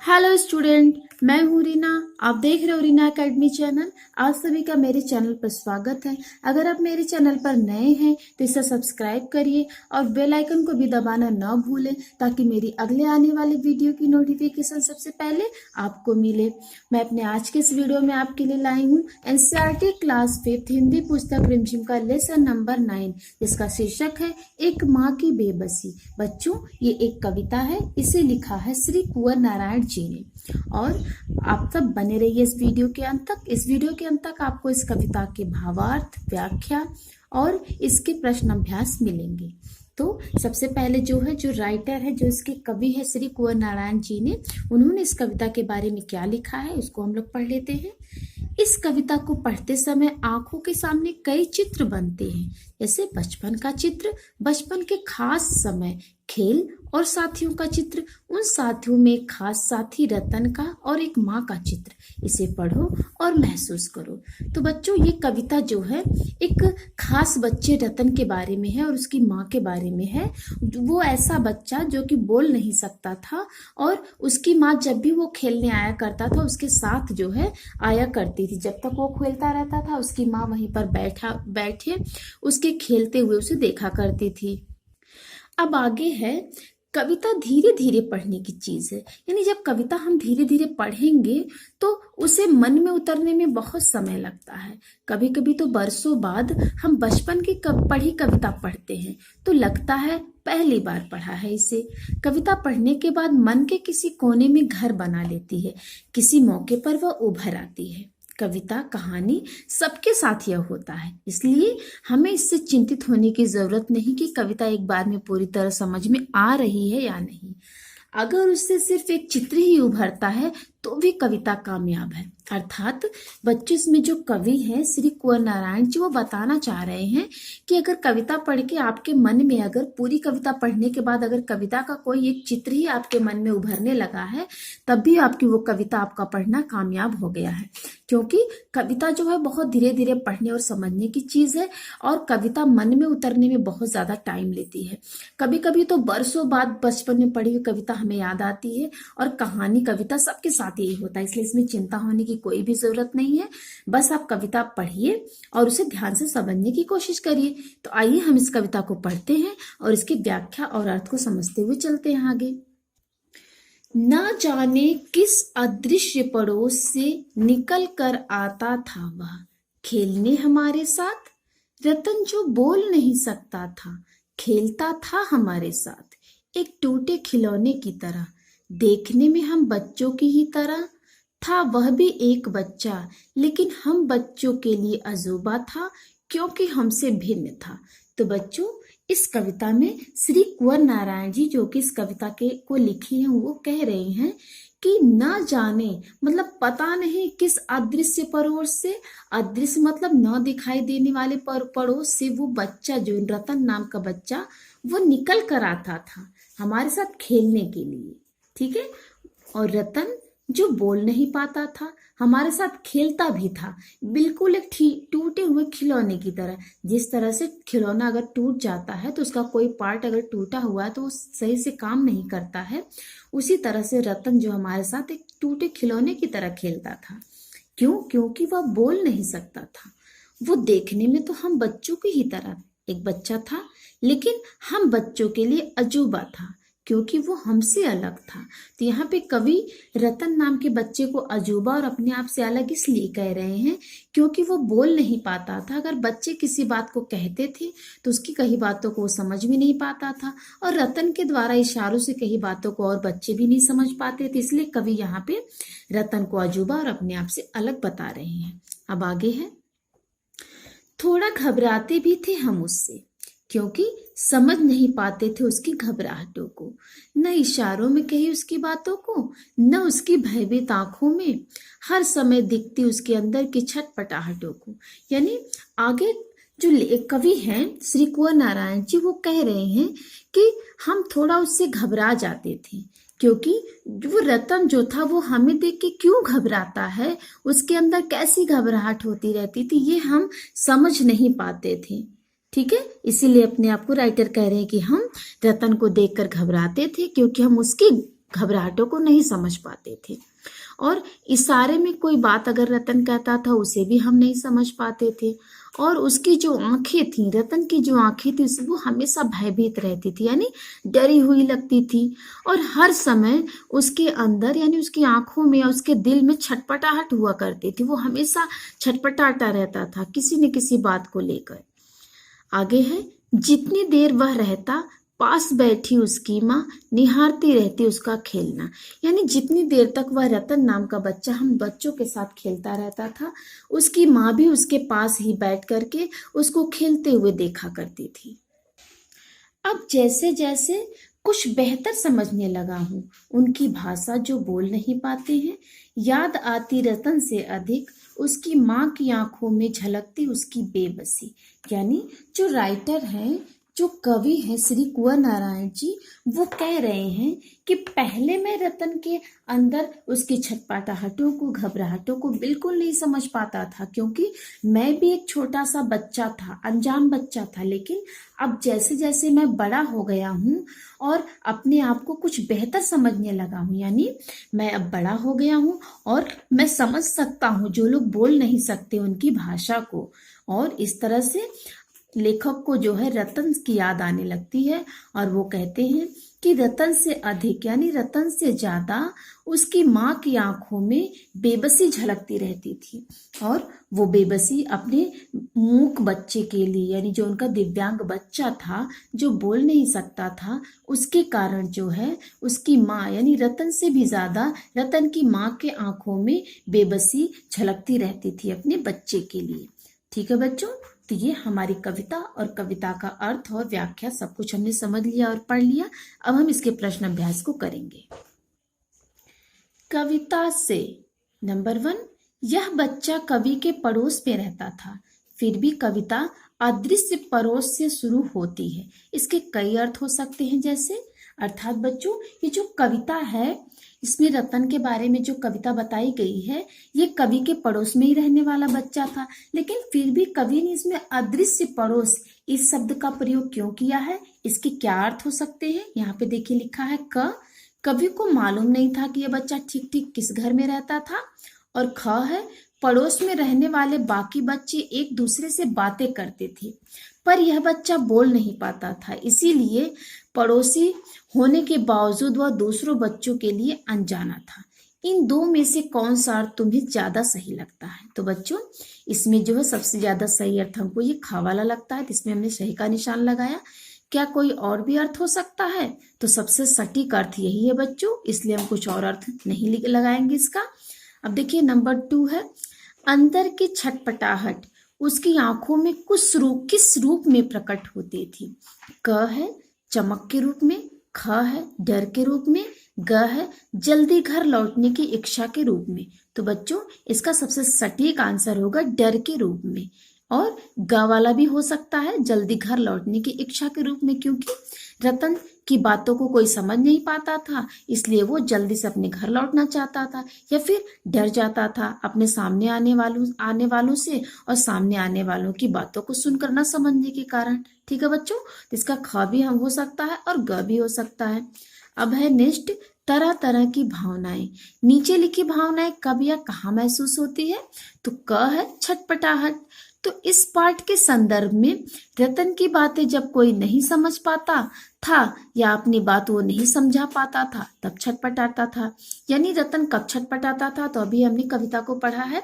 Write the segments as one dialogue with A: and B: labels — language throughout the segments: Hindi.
A: हेलो स्टूडेंट, मैं हूँ रीना। आप देख रहे हो रीना एकेडमी चैनल। आप सभी का मेरे चैनल पर स्वागत है। अगर आप मेरे चैनल पर नए हैं तो इसे सब्सक्राइब करिए और बेल आइकन को भी दबाना ना भूलें ताकि मेरी अगले आने वाली वीडियो की नोटिफिकेशन सबसे पहले आपको मिले। मैं अपने आज के इस वीडियो में आपके लिए लाई हूँ एनसीईआरटी क्लास 5 हिंदी पुस्तक रिमझिम का लेसन नंबर 9, जिसका शीर्षक है एक माँ की बेबसी। बच्चों, ये एक कविता है। इसे लिखा है श्री कुंवर नारायण जी ने। और आप सब बने रहिए इस वीडियो के अंत तक। इस वीडियो के अंत तक आपको इस कविता के भावार्थ, व्याख्या और इसके प्रश्न अभ्यास मिलेंगे। तो सबसे पहले जो राइटर है, जो इसके कवि है श्री कुंवर नारायण जी ने, उन्होंने इस कविता के बारे में क्या लिखा है उसको हम लोग पढ़ लेते हैं। इस कविता को पढ़ते समय आंखों के सामने कई चित्र बनते हैं, जैसे बचपन का चित्र, बचपन के खास समय, खेल और साथियों का चित्र, उन साथियों में एक खास साथी रतन का और एक माँ का चित्र। इसे पढ़ो और महसूस करो। तो बच्चों, ये कविता जो है एक खास बच्चे रतन के बारे में है और उसकी माँ के बारे में है। वो ऐसा बच्चा जो कि बोल नहीं सकता था और उसकी माँ जब भी वो खेलने आया करता था उसके साथ जो है आया करती थी। जब तक वो खेलता रहता था उसकी माँ वहीं पर बैठे उसके खेलते हुए उसे देखा करती थी। अब आगे है, कविता धीरे धीरे पढ़ने की चीज है। यानी जब कविता हम धीरे धीरे पढ़ेंगे तो उसे मन में उतरने में बहुत समय लगता है। कभी कभी तो बरसों बाद हम बचपन की पढ़ी कविता पढ़ते हैं तो लगता है पहली बार पढ़ा है इसे। कविता पढ़ने के बाद मन के किसी कोने में घर बना लेती है, किसी मौके पर वह उभर आती है। कविता, कहानी सबके साथ यह होता है, इसलिए हमें इससे चिंतित होने की जरूरत नहीं कि कविता एक बार में पूरी तरह समझ में आ रही है या नहीं। अगर उससे सिर्फ एक चित्र ही उभरता है तो भी कविता कामयाब है। अर्थात बच्चों, इसमें जो कवि हैं श्री कुंवर नारायण जी, वो बताना चाह रहे हैं कि अगर कविता पढ़ के आपके मन में, अगर पूरी कविता पढ़ने के बाद अगर कविता का कोई एक चित्र ही आपके मन में उभरने लगा है, तब भी आपकी वो कविता, आपका पढ़ना कामयाब हो गया है। क्योंकि कविता जो है बहुत धीरे धीरे पढ़ने और समझने की चीज है और कविता मन में उतरने में बहुत ज्यादा टाइम लेती है। कभी कभी तो बरसों बाद बचपन में पढ़ी हुई कविता हमें याद आती है। और कहानी, कविता सबके साथ यही होता है, इसलिए इसमें चिंता होने की कोई भी जरूरत नहीं है। बस आप कविता पढ़िए और उसे ध्यान से समझने की कोशिश करिए। तो आइए हम इस कविता को पढ़ते हैं और इसकी व्याख्या और अर्थ को समझते हुए चलते हैं आगे। न जाने किस अदृश्य पड़ोस से निकल कर आता था वह खेलने हमारे साथ। रतन जो बोल नहीं सकता था, खेलता था हमारे साथ, एक टूटे खिलौने की तरह। देखने में हम बच्चों की ही तरह था, वह भी एक बच्चा, लेकिन हम बच्चों के लिए अजूबा था क्योंकि हमसे भिन्न था। तो बच्चों, इस कविता में श्री कुंवर नारायण जी, जो कि इस कविता को लिखी है, वो कह रहे हैं कि न जाने मतलब पता नहीं किस अदृश्य पड़ोस से, अदृश्य मतलब न दिखाई देने वाले पड़ोस से वो बच्चा, जो रतन नाम का बच्चा, वो निकल कर आता था हमारे साथ खेलने के लिए। ठीक है। और रतन जो बोल नहीं पाता था, हमारे साथ खेलता भी था, बिल्कुल एक टूटे हुए खिलौने की तरह। जिस तरह से खिलौना अगर टूट जाता है तो उसका कोई पार्ट अगर टूटा हुआ है तो वो सही से काम नहीं करता है, उसी तरह से रतन जो हमारे साथ एक टूटे खिलौने की तरह खेलता था। क्यों? क्योंकि वह बोल नहीं सकता था। वो देखने में तो हम बच्चों की ही तरह एक बच्चा था, लेकिन हम बच्चों के लिए अजूबा था क्योंकि वो हमसे अलग था। तो यहाँ पे कवि रतन नाम के बच्चे को अजूबा और अपने आप से अलग इसलिए कह रहे हैं क्योंकि वो बोल नहीं पाता था। अगर बच्चे किसी बात को कहते थे तो उसकी कई बातों को वो समझ भी नहीं पाता था और रतन के द्वारा इशारों से कई बातों को और बच्चे भी नहीं समझ पाते थे। इसलिए कवि यहाँ पे रतन को अजूबा और अपने आप से अलग बता रहे हैं। अब आगे है, थोड़ा घबराते भी थे हम उससे क्योंकि समझ नहीं पाते थे उसकी घबराहटों को, न इशारों में कही उसकी बातों को, न उसकी भयभीत आंखों में हर समय दिखती उसके अंदर की छटपटाहटों को। यानी आगे जो कवि हैं श्री कुंवर नारायण जी, वो कह रहे हैं कि हम थोड़ा उससे घबरा जाते थे क्योंकि वो रतन जो था वो हमें देख के क्यों घबराता है, उसके अंदर कैसी घबराहट होती रहती थी, ये हम समझ नहीं पाते थे। ठीक है। इसीलिए अपने आप को राइटर कह रहे हैं कि हम रतन को देखकर घबराते थे क्योंकि हम उसकी घबराहटों को नहीं समझ पाते थे। और इशारे में कोई बात अगर रतन कहता था उसे भी हम नहीं समझ पाते थे। और उसकी जो आंखें थी, रतन की जो आंखें थी, वो हमेशा भयभीत रहती थी, यानी डरी हुई लगती थी। और हर समय उसके अंदर यानी उसकी आंखों में या उसके दिल में छटपटाहट हुआ करती थी। वो हमेशा छटपटाता रहता था किसी न किसी बात को लेकर। आगे है, जितनी देर वह रहता पास बैठी उसकी माँ निहारती रहती उसका खेलना। यानी जितनी देर तक वह रतन नाम का बच्चा हम बच्चों के साथ खेलता रहता था, उसकी माँ भी उसके पास ही बैठ करके उसको खेलते हुए देखा करती थी। अब जैसे जैसे कुछ बेहतर समझने लगा हूँ, उनकी भाषा जो बोल नहीं पाते हैं, याद आती रतन से अधिक उसकी माँ की आंखों में झलकती उसकी बेबसी। यानी जो राइटर हैं, जो कवि हैं श्री कुंवर नारायण जी, वो कह रहे हैं कि पहले मैं रतन के अंदर उसकी छटपटाहटों को, घबराहटों को बिल्कुल नहीं समझ पाता था, क्योंकि मैं भी एक छोटा सा बच्चा था, अनजान बच्चा था। लेकिन अब जैसे जैसे मैं बड़ा हो गया हूँ और अपने आप को कुछ बेहतर समझने लगा हूँ, यानी मैं अब बड़ा हो गया हूँ और मैं समझ सकता हूँ जो लोग बोल नहीं सकते उनकी भाषा को। और इस तरह से लेखक को जो है रतन की याद आने लगती है और वो कहते हैं कि रतन से अधिक यानी रतन से ज्यादा उसकी माँ की आंखों में बेबसी झलकती रहती थी। और वो बेबसी अपने मूक बच्चे के लिए, यानी जो उनका दिव्यांग बच्चा था जो बोल नहीं सकता था, उसके कारण जो है उसकी माँ यानी रतन से भी ज्यादा रतन की माँ के आंखों में बेबसी झलकती रहती थी अपने बच्चे के लिए। ठीक है बच्चों, तो ये हमारी कविता और कविता का अर्थ और व्याख्या सब कुछ हमने समझ लिया और पढ़ लिया। अब हम इसके प्रश्न अभ्यास को करेंगे। कविता से नंबर 1, यह बच्चा कवि के पड़ोस में रहता था, फिर भी कविता अदृश्य पड़ोस से शुरू होती है। इसके कई अर्थ हो सकते हैं, जैसे अर्थात बच्चों ये जो कविता है इसमें रतन के बारे में जो कविता बताई गई है, ये कवि के पड़ोस में ही रहने वाला बच्चा था, लेकिन फिर भी कवि ने इसमें अदृश्य पड़ोस इस शब्द का प्रयोग क्यों किया है, इसके क्या अर्थ हो सकते हैं। यहाँ पे देखिए लिखा है कवि को मालूम नहीं था कि यह बच्चा ठीक ठीक किस घर में रहता था। और ख है, पड़ोस में रहने वाले बाकी बच्चे एक दूसरे से बातें करते थे, पर यह बच्चा बोल नहीं पाता था, इसीलिए पड़ोसी होने के बावजूद वह दूसरों बच्चों के लिए अनजाना था। इन दो में से कौन सा अर्थ तुम्हें ज्यादा सही लगता है। तो बच्चों इसमें जो है सबसे ज्यादा सही अर्थ हमको ये ख वाला लगता है, तो इसमें हमने सही का निशान लगाया। क्या कोई और भी अर्थ हो सकता है। तो सबसे सटीक अर्थ यही है बच्चों, इसलिए हम कुछ और अर्थ नहीं लगाएंगे इसका। अब देखिए नंबर 2 है, अंदर की छटपटाहट उसकी आंखों में किस रूप में प्रकट होती थी। क है चमक के रूप में, ख है डर के रूप में, ग है जल्दी घर लौटने की इच्छा के रूप में। तो बच्चों इसका सबसे सटीक आंसर होगा डर के रूप में। और ग वाला भी हो सकता है जल्दी घर लौटने की इच्छा के रूप में, क्योंकि रतन की बातों को कोई समझ नहीं पाता था, इसलिए वो जल्दी से अपने घर लौटना चाहता था, या फिर डर जाता था अपने सामने आने वालों से और सामने आने वालों की बातों को सुनकर न समझने के कारण। ठीक है बच्चों, तो इसका ख भी हम हो सकता है और ग भी हो सकता है। अब है नेक्स्ट, तरह तरह की भावनाएं। नीचे लिखी भावनाएं कब या कहाँ महसूस होती है। तो क है छटपटाहट। तो इस पाठ के संदर्भ में रतन की बातें जब कोई नहीं समझ पाता था या अपनी बात वो नहीं समझा पाता था तब छटपटाता था। यानी रतन कब छटपटाता था, तो अभी हमने कविता को पढ़ा है।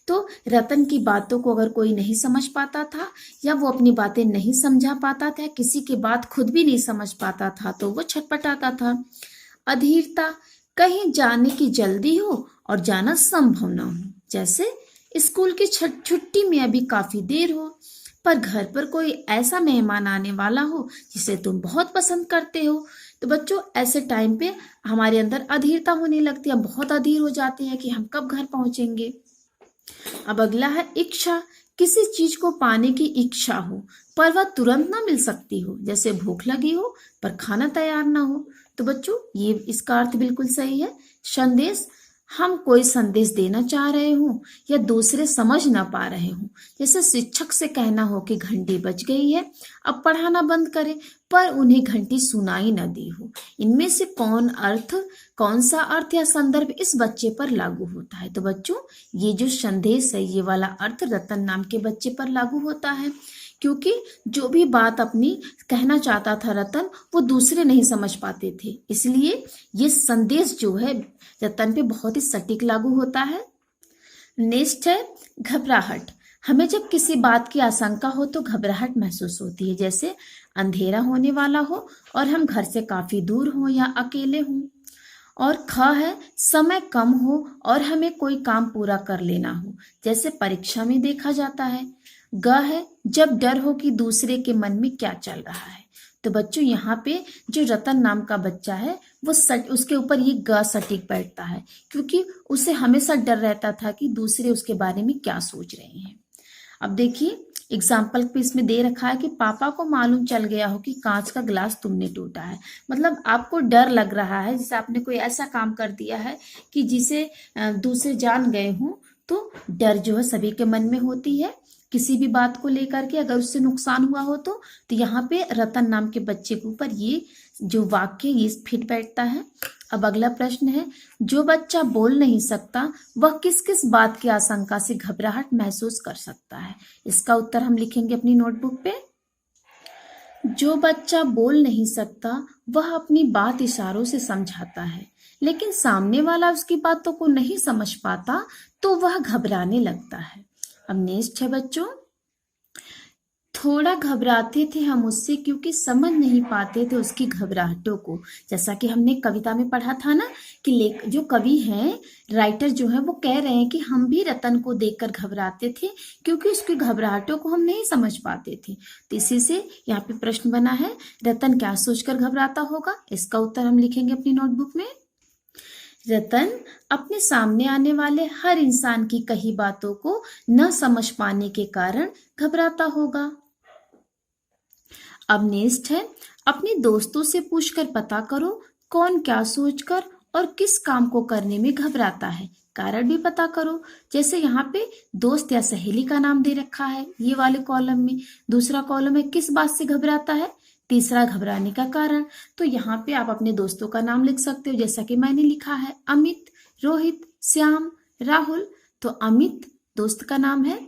A: तो रतन की बातों को अगर कोई नहीं समझ पाता था या वो अपनी बातें नहीं समझा पाता था, किसी की बात खुद भी नहीं समझ पाता था, तो वो छटपटाता था। अधीरता, कहीं जाने की जल्दी हो और जाना संभव ना हो, जैसे स्कूल की छुट्टी में अभी काफी देर हो पर घर पर कोई ऐसा मेहमान आने वाला हो जिसे तुम बहुत पसंद करते हो। तो बच्चों ऐसे टाइम पे हमारे अंदर अधीरता होने लगती है, हम बहुत अधीर हो जाते हैं कि हम कब घर पहुंचेंगे। अब अगला है इच्छा, किसी चीज को पाने की इच्छा हो पर वह तुरंत ना मिल सकती हो, जैसे भूख लगी हो पर खाना तैयार ना हो। तो बच्चों ये इसका अर्थ बिल्कुल सही है। संदेश, हम कोई संदेश देना चाह रहे हों या दूसरे समझ ना पा रहे हों, जैसे शिक्षक से कहना हो कि घंटी बज गई है, अब पढ़ाना बंद करें, पर उन्हें घंटी सुनाई न दी हो। इनमें से कौन सा अर्थ या संदर्भ इस बच्चे पर लागू होता है? तो बच्चों, ये जो संदेश है, ये वाला अर्थ रतन नाम के बच्चे पर लागू होता है, क्योंकि जो भी बात अपनी कहना चाहता था रतन, वो दूसरे नहीं समझ पाते थे, इसलिए ये संदेश जो है रतन पे बहुत ही सटीक लागू होता है। नेक्स्ट है घबराहट। हमें जब किसी बात की आशंका हो तो घबराहट महसूस होती है, जैसे अंधेरा होने वाला हो और हम घर से काफी दूर हों या अकेले हों। और ख है समय कम हो और हमें कोई काम पूरा कर लेना हो, जैसे परीक्षा में देखा जाता है। ग है जब डर हो कि दूसरे के मन में क्या चल रहा है। तो बच्चों, यहाँ पे जो रतन नाम का बच्चा है वो उसके ऊपर ये ग सटीक बैठता है, क्योंकि उसे हमेशा डर रहता था कि दूसरे उसके बारे में क्या सोच रहे हैं। अब देखिए, एग्जाम्पल पे इसमें दे रखा है कि पापा को मालूम चल गया हो कि कांच का ग्लास तुमने टूटा है। मतलब आपको डर लग रहा है, जैसे आपने कोई ऐसा काम कर दिया है कि जिसे दूसरे जान गए हों, तो डर जो है सभी के मन में होती है किसी भी बात को लेकर के, अगर उससे नुकसान हुआ हो तो यहाँ पे रतन नाम के बच्चे के ऊपर ये जो वाक्य ये फिट बैठता है। अब अगला प्रश्न है, जो बच्चा बोल नहीं सकता वह किस किस बात की आशंका से घबराहट महसूस कर सकता है? इसका उत्तर हम लिखेंगे अपनी नोटबुक पे। जो बच्चा बोल नहीं सकता वह अपनी बात इशारों से समझाता है, लेकिन सामने वाला उसकी बातों को नहीं समझ पाता तो वह घबराने लगता है। अब नेक्स्ट है बच्चों, थोड़ा घबराते थे हम उससे क्योंकि समझ नहीं पाते थे उसकी घबराहटों को। जैसा कि हमने कविता में पढ़ा था ना कि जो कवि हैं, राइटर जो है, वो कह रहे हैं कि हम भी रतन को देखकर घबराते थे क्योंकि उसकी घबराहटों को हम नहीं समझ पाते थे। तो इसी से यहाँ पे प्रश्न बना है, रतन क्या सोचकर घबराता होगा? इसका उत्तर हम लिखेंगे अपनी नोटबुक में। रतन अपने सामने आने वाले हर इंसान की कही बातों को न समझ पाने के कारण घबराता होगा। अब नेक्स्ट है, अपने दोस्तों से पूछकर पता करो कौन क्या सोचकर और किस काम को करने में घबराता है, कारण भी पता करो। जैसे यहाँ पे दोस्त या सहेली का नाम दे रखा है ये वाले कॉलम में, दूसरा कॉलम है किस बात से घबराता है, तीसरा घबराने का कारण। तो यहाँ पे आप अपने दोस्तों का नाम लिख सकते हो, जैसा कि मैंने लिखा है अमित, रोहित, श्याम, राहुल। तो अमित दोस्त का नाम है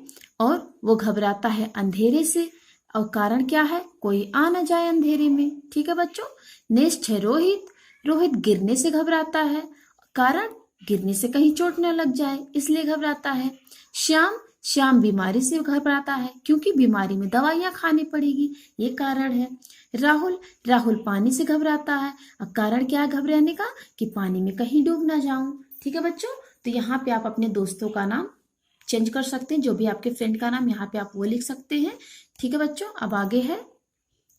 A: और वो घबराता है अंधेरे से, और कारण क्या है, कोई आ ना जाए अंधेरे में। ठीक है बच्चों। नेक्स्ट है रोहित। रोहित गिरने से घबराता है, कारण गिरने से कहीं चोट न लग जाए इसलिए घबराता है। श्याम, श्याम बीमारी से घबराता है क्योंकि बीमारी में दवाइयां खानी पड़ेगी, ये कारण है। राहुल, राहुल पानी से घबराता है, और कारण क्या है घबराने का, कि पानी में कहीं डूब ना जाऊं। ठीक है बच्चों। तो यहाँ पे आप अपने दोस्तों का नाम चेंज कर सकते हैं, जो भी आपके फ्रेंड का नाम यहाँ पे आप वो लिख सकते हैं। ठीक है बच्चों। अब आगे है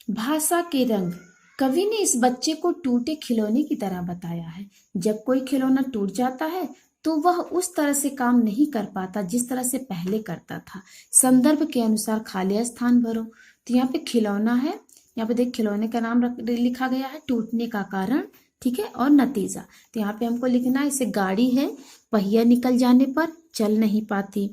A: भाषा के रंग। कवि ने इस बच्चे को टूटे खिलौने की तरह बताया है। जब कोई खिलौना टूट जाता है तो वह उस तरह से काम नहीं कर पाता जिस तरह से पहले करता था। संदर्भ के अनुसार खाली स्थान भरो। तो यहाँ पे खिलौना है, यहाँ पे देख खिलौने का नाम लिखा गया है, टूटने का कारण, ठीक है, और नतीजा। तो यहाँ पे हमको लिखना है, इसे गाड़ी है, पहिया निकल जाने पर चल नहीं पाती।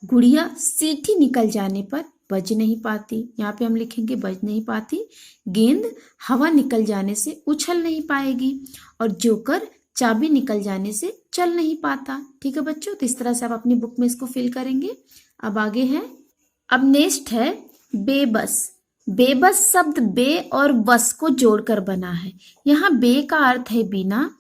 A: गुड़िया सीटी निकल जाने पर बज नहीं पाती, यहाँ पे हम लिखेंगे बज नहीं पाती। गेंद हवा निकल जाने से उछल नहीं पाएगी, और जोकर चाबी निकल जाने से चल नहीं पाता। ठीक है बच्चों। तो इस तरह से आप अपनी बुक में इसको फिल करेंगे। अब आगे है, अब नेक्स्ट है बेबस। बेबस शब्द बे और बस को जोड़कर बना है। यहाँ बे का अर्थ है बिना,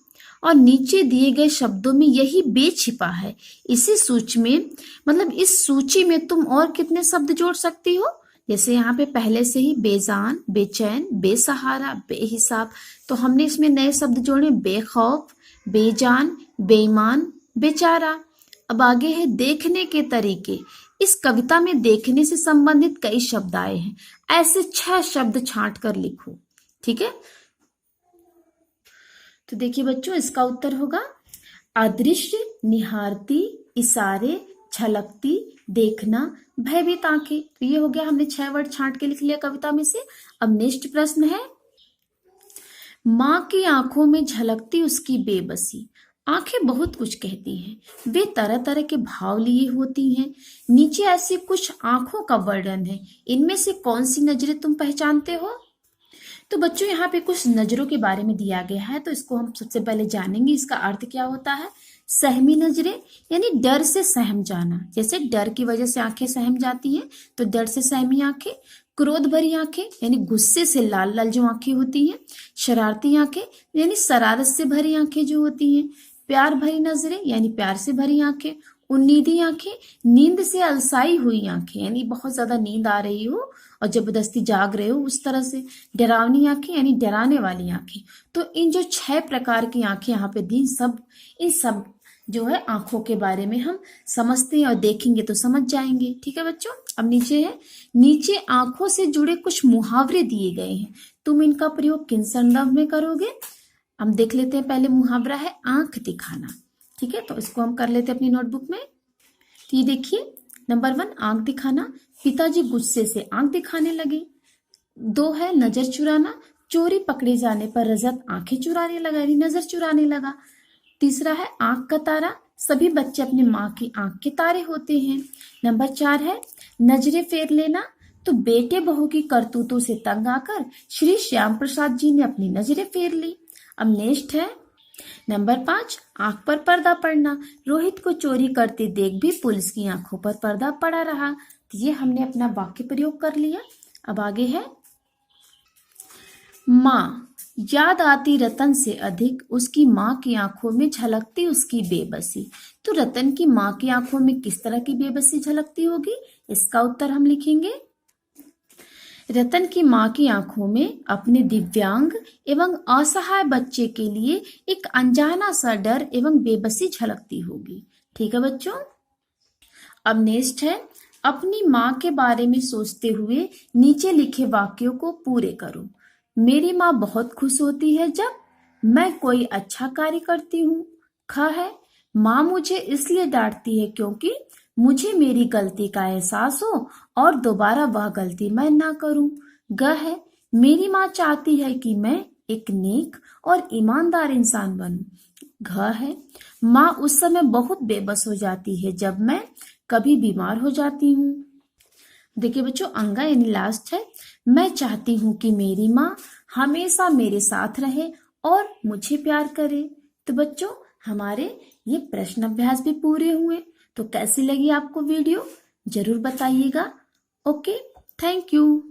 A: और नीचे दिए गए शब्दों में यही बे छिपा है। इसी सूची में, मतलब इस सूची में तुम और कितने शब्द जोड़ सकती हो, जैसे यहाँ पे पहले से ही बेजान, बेचैन, बेसहारा, बेहिसाब। तो हमने इसमें नए शब्द जोड़े, बेखौफ, बेजान, बेईमान, बेचारा। अब आगे है देखने के तरीके। इस कविता में देखने से संबंधित कई शब्द आए हैं, ऐसे 6 शब्द छांट कर लिखो। ठीक है। तो देखिए बच्चों, इसका उत्तर होगा अदृश्य, निहारती, इशारे, झलकती, देखना, भयभीत आंखें। तो ये हो गया, हमने 6 वर्ड छांट के लिख लिया कविता में से। अब नेक्स्ट प्रश्न है, माँ की आंखों में झलकती उसकी बेबसी, आंखें बहुत कुछ कहती हैं, वे तरह तरह के भाव लिए होती हैं। नीचे ऐसी कुछ आंखों का वर्णन है, इनमें से कौन सी नजरें तुम पहचानते हो? तो बच्चों यहाँ पे कुछ नजरों के बारे में दिया गया है, तो इसको हम सबसे पहले जानेंगे। इसका अर्थ क्या होता है? सहमी नजरें यानी डर से सहम जाना, जैसे डर की वजह से आंखें सहम जाती हैं तो डर से सहमी आंखें। क्रोध भरी आंखें यानी गुस्से से लाल लाल जो आंखें होती हैं। शरारती आंखें यानी शरारत से भरी आंखें जो होती हैं। प्यार भरी नजरें यानी प्यार से भरी आंखें। उन्नीदी आंखें नींद से अलसाई हुई आंखें यानी बहुत ज्यादा नींद आ रही हो और जबरदस्ती जाग रहे हो उस तरह से। डरावनी आंखें यानी डराने वाली आंखें। तो इन जो 6 प्रकार की आंखें यहाँ पे दी, इन सब जो है आंखों के बारे में हम समझते हैं और देखेंगे तो समझ जाएंगे। ठीक है बच्चों, अब नीचे आंखों से जुड़े कुछ मुहावरे दिए गए हैं, तुम इनका प्रयोग किन संदर्भ में करोगे? हम देख लेते हैं। पहले मुहावरा है आंख दिखाना। ठीक है, तो इसको हम कर लेते हैं अपनी नोटबुक में। तो ये देखिए, नंबर 1 आंख दिखाना, पिताजी गुस्से से आंख दिखाने लगे। 2 है नजर चुराना, चोरी पकड़े जाने पर रजत आंखें चुराने लगा यानी नजर चुराने लगा। तीसरा है आंख का तारा, सभी बच्चे अपनी माँ की आंख के तारे होते हैं। नंबर 4 है नजरें फेर लेना, तो बेटे बहू की करतूतों से तंग आकर श्री श्याम प्रसाद जी ने अपनी नजरें फेर ली। अब नेक्स्ट है नंबर 5 आंख पर पर्दा पड़ना, रोहित को चोरी करते देख भी पुलिस की आंखों पर पर्दा पड़ा रहा। तो ये हमने अपना वाक्य प्रयोग कर लिया। अब आगे है माँ, याद आती रतन से अधिक उसकी माँ की आंखों में झलकती उसकी बेबसी। तो रतन की माँ की आंखों में किस तरह की बेबसी झलकती होगी? इसका उत्तर हम लिखेंगे। रतन की माँ की आंखों में अपने दिव्यांग एवं असहाय बच्चे के लिए एक अनजाना सा डर एवं बेबसी झलकती होगी। ठीक है बच्चों, अब नेक्स्ट है अपनी माँ के बारे में सोचते हुए नीचे लिखे वाक्यों को पूरे करो। मेरी माँ बहुत खुश होती है जब मैं कोई अच्छा कार्य करती हूँ। ख है माँ मुझे इसलिए डांटती है क्योंकि मुझे मेरी गलती का एहसास हो और दोबारा वह गलती मैं ना करूं। ग है मेरी माँ चाहती है कि मैं एक नेक और ईमानदार इंसान बनूं। घ है माँ उस समय बहुत बेबस हो जाती है जब मैं कभी बीमार हो जाती हूँ। देखिए बच्चों, अंगा यानी लास्ट है मैं चाहती हूँ कि मेरी माँ हमेशा मेरे साथ रहे और मुझे प्यार करे। तो बच्चों, हमारे ये प्रश्न अभ्यास भी पूरे हुए। तो कैसी लगी आपको वीडियो, जरूर बताइएगा। Okay, thank you.